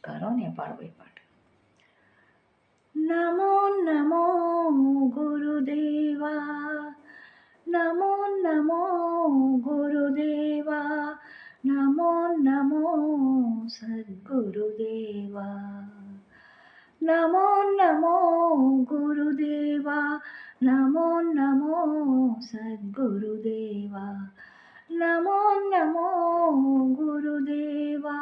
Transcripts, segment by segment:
నమస్కారం. నేను పాడబోయే పాట. నమో నమో గురుదేవా, నమో నమో గురుదేవా, నమో నమో సద్గురుదేవా, నమో నమో గురుదేవా, నమో నమో సద్గురుదేవా, నమో నమో గురుదేవా.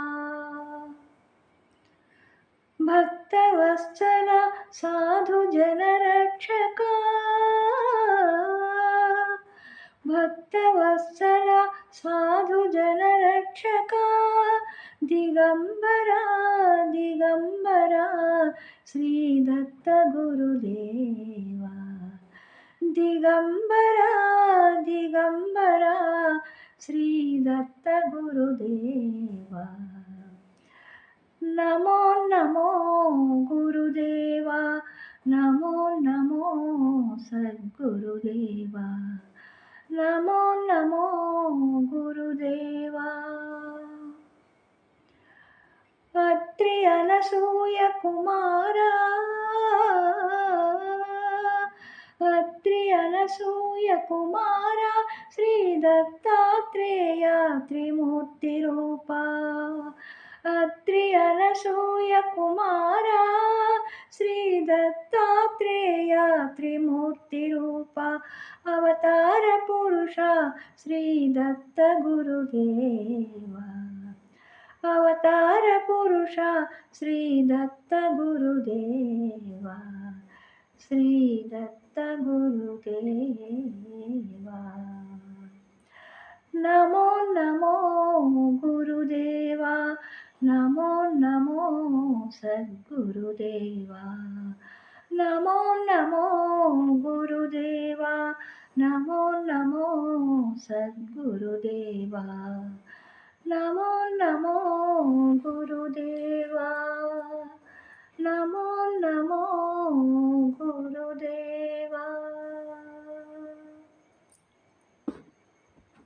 భక్తవత్సల సాధు జనరక్షక, భక్తవత్సల సాధు జనరక్షక, దిగంబర దిగంబర శ్రీ దత్త గురుదేవా, దిగంబర దిగంబర శ్రీ దత్త గురుదేవా. నమో నమో గురుదేవా, నమో నమో సద్గురుదేవా, నమో నమో గురుదేవా. అత్రి అనసూయ కుమారా, అత్రి అనసూయ కుమారా, శ్రీ దత్తాత్రేయ త్రిమూర్తి రూపా, అత్రి అనసూయ కుమారా, శ్రీ దత్తాత్రేయ త్రిమూర్తి రూప, అవతార పురుష శ్రీ దత్త గురుదేవా, అవతార పురుష శ్రీ దత్త గురుదేవా, శ్రీ దత్త గురుదేవా. నమో నమో గురుదేవా, నమో నమో సద్గురుదేవా, నమో నమో గురుదేవా, నమో నమో సద్గురుదేవా, నమో నమో గురుదేవా.